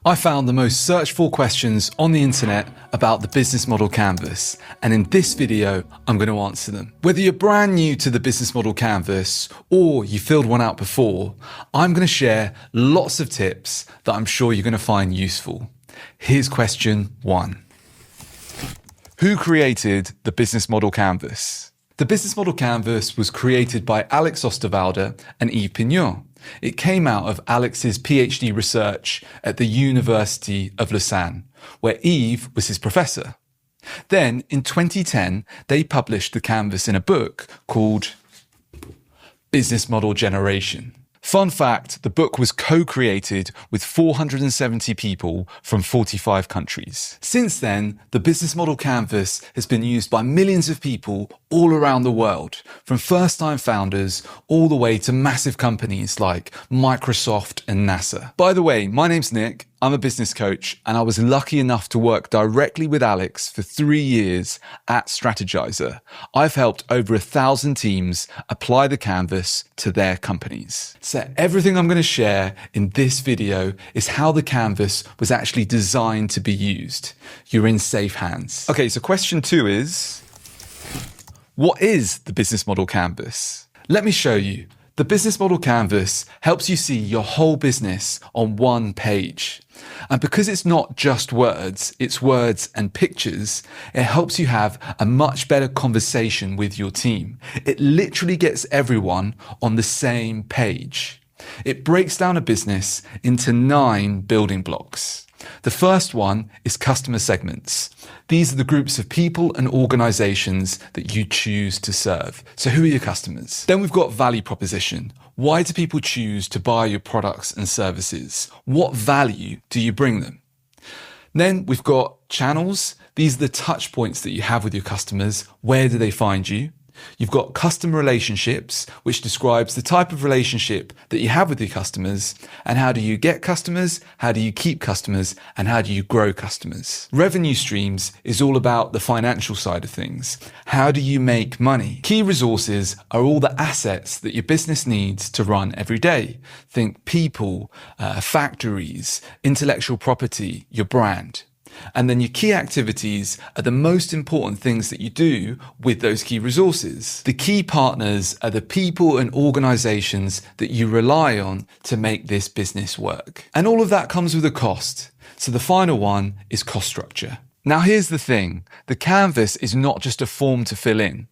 I found the most searched for questions on the internet about the business model canvas, and in this video, I'm going to answer them. Whether you're brand new to the business model canvas or you filled one out before, I'm going to share lots of tips that I'm sure you're going to find useful. Here's question 1. Who created the business model canvas? The business model canvas was created by Alex Osterwalder and Yves Pigneur. It came out of Alex's PhD research at the University of Lausanne, where Yves was his professor. Then, in 2010, they published the canvas in a book called Business Model Generation. Fun fact, the book was co-created with 470 people from 45 countries. Since then, the business model canvas has been used by millions of people all around the world, from first-time founders all the way to massive companies like Microsoft and NASA. By the way, my name's Nick. I'm a business coach, and I was lucky enough to work directly with Alex for 3 years at Strategyzer. I've helped over 1,000 teams apply the canvas to their companies. So everything I'm going to share in this video is how the canvas was actually designed to be used. You're in safe hands. Okay, so question 2 is, what is the business model canvas? Let me show you. The business model canvas helps you see your whole business on one page. And because it's not just words, it's words and pictures, it helps you have a much better conversation with your team. It literally gets everyone on the same page. It breaks down a business into 9 building blocks. The first one is customer segments. These are the groups of people and organizations that you choose to serve. So who are your customers? Then we've got value proposition. Why do people choose to buy your products and services? What value do you bring them? Then we've got channels. These are the touch points that you have with your customers. Where do they find you? You've got customer relationships, which describes the type of relationship that you have with your customers, and how do you get customers, how do you keep customers, and how do you grow customers. Revenue streams is all about the financial side of things. How do you make money? Key resources are all the assets that your business needs to run every day. Think people, factories, intellectual property, your brand. And then your key activities are the most important things that you do with those key resources. The key partners are the people and organizations that you rely on to make this business work. And all of that comes with a cost. So the final one is cost structure. Now here's the thing. The canvas is not just a form to fill in.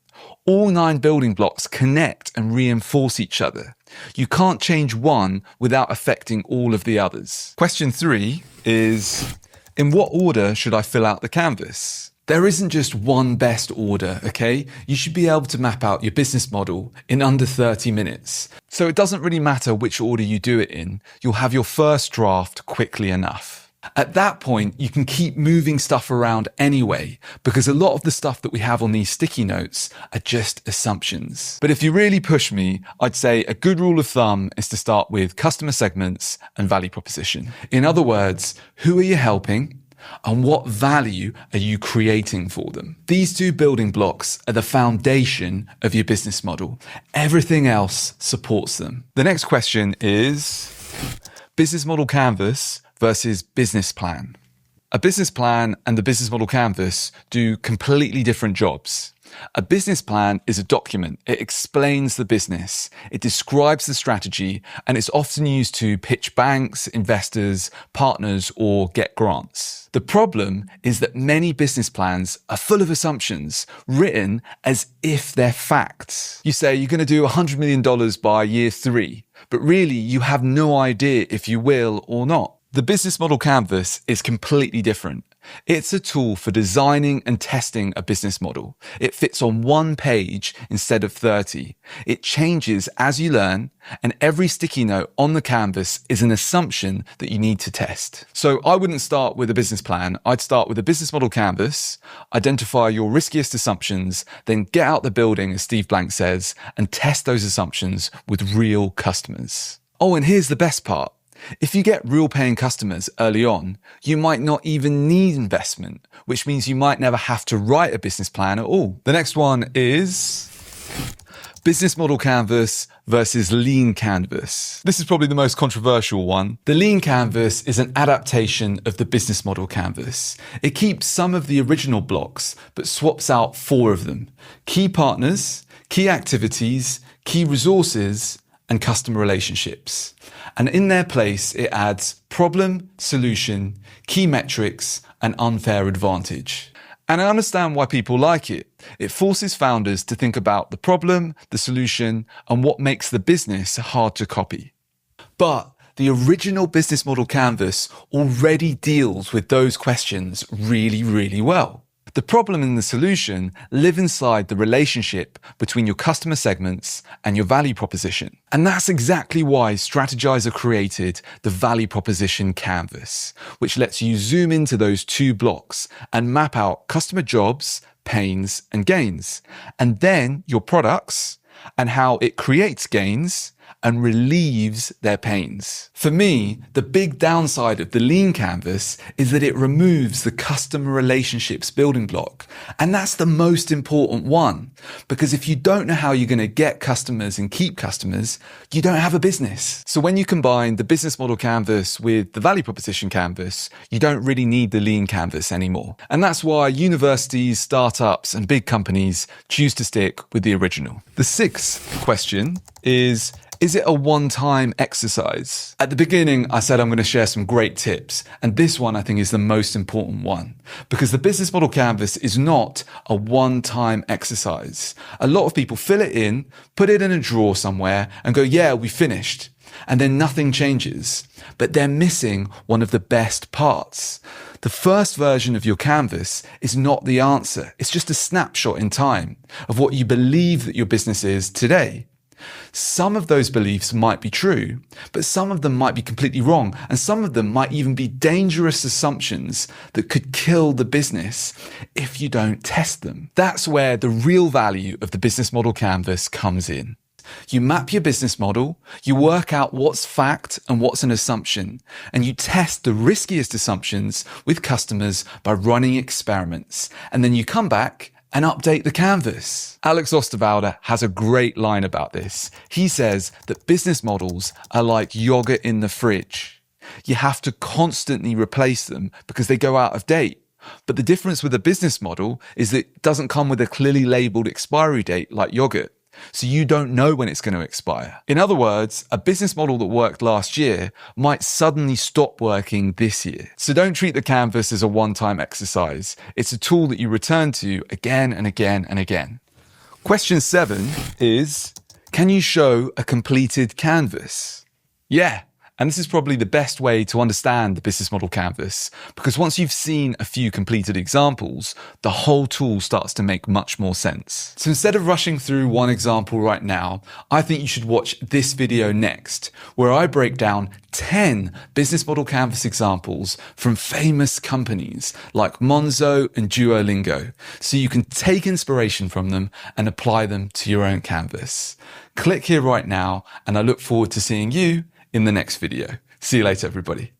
All 9 building blocks connect and reinforce each other. You can't change one without affecting all of the others. Question 3 is, in what order should I fill out the canvas? There isn't just one best order, okay? You should be able to map out your business model in under 30 minutes. So it doesn't really matter which order you do it in. You'll have your first draft quickly enough. At that point, you can keep moving stuff around anyway, because a lot of the stuff that we have on these sticky notes are just assumptions. But if you really push me, I'd say a good rule of thumb is to start with customer segments and value proposition. In other words, who are you helping? And what value are you creating for them? These 2 building blocks are the foundation of your business model. Everything else supports them. The next question is, business model canvas versus business plan. A business plan and the business model canvas do completely different jobs. A business plan is a document. It explains the business. It describes the strategy, and it's often used to pitch banks, investors, partners, or get grants. The problem is that many business plans are full of assumptions, written as if they're facts. You say you're going to do $100 million by year 3, but really you have no idea if you will or not. The business model canvas is completely different. It's a tool for designing and testing a business model. It fits on one page instead of 30. It changes as you learn, and every sticky note on the canvas is an assumption that you need to test. So I wouldn't start with a business plan. I'd start with a business model canvas, identify your riskiest assumptions, then get out the building, as Steve Blank says, and test those assumptions with real customers. Oh, and here's the best part. If you get real paying customers early on, you might not even need investment, which means you might never have to write a business plan at all. The next one is Business model canvas versus lean canvas. This is probably the most controversial one. The lean canvas is an adaptation of the business model canvas. It keeps some of the original blocks, but swaps out 4 of them: key partners, key activities, key resources, and customer relationships. And in their place, it adds problem, solution, key metrics, and unfair advantage. And I understand why people like it. It forces founders to think about the problem, the solution, and what makes the business hard to copy. But the original business model canvas already deals with those questions really, really well. The problem and the solution live inside the relationship between your customer segments and your value proposition. And that's exactly why Strategyzer created the value proposition canvas, which lets you zoom into those 2 blocks and map out customer jobs, pains, and gains, and then your products and how it creates gains and relieves their pains. For me, the big downside of the lean canvas is that it removes the customer relationships building block. And that's the most important one, because if you don't know how you're going to get customers and keep customers, you don't have a business. So when you combine the business model canvas with the value proposition canvas, you don't really need the lean canvas anymore. And that's why universities, startups, and big companies choose to stick with the original. The 6th question is it a one-time exercise? At the beginning, I said I'm going to share some great tips. And this one I think is the most important one, because the business model canvas is not a one-time exercise. A lot of people fill it in, put it in a drawer somewhere and go, yeah, we finished. And then nothing changes. But they're missing one of the best parts. The first version of your canvas is not the answer. It's just a snapshot in time of what you believe that your business is today. Some of those beliefs might be true, but some of them might be completely wrong, and some of them might even be dangerous assumptions that could kill the business if you don't test them. That's where the real value of the business model canvas comes in. You map your business model, you work out what's fact and what's an assumption, and you test the riskiest assumptions with customers by running experiments, and then you come back and update the canvas. Alex Osterwalder has a great line about this. He says that business models are like yogurt in the fridge. You have to constantly replace them because they go out of date. But the difference with a business model is that it doesn't come with a clearly labeled expiry date like yogurt. So you don't know when it's going to expire. In other words, a business model that worked last year might suddenly stop working this year. So don't treat the canvas as a one-time exercise. It's a tool that you return to again and again and again. Question 7 is, can you show a completed canvas? Yeah. And this is probably the best way to understand the business model canvas, because once you've seen a few completed examples, the whole tool starts to make much more sense. So instead of rushing through one example right now, I think you should watch this video next, where I break down 10 business model canvas examples from famous companies like Monzo and Duolingo, so you can take inspiration from them and apply them to your own canvas. Click here right now, and I look forward to seeing you in the next video. See you later, everybody.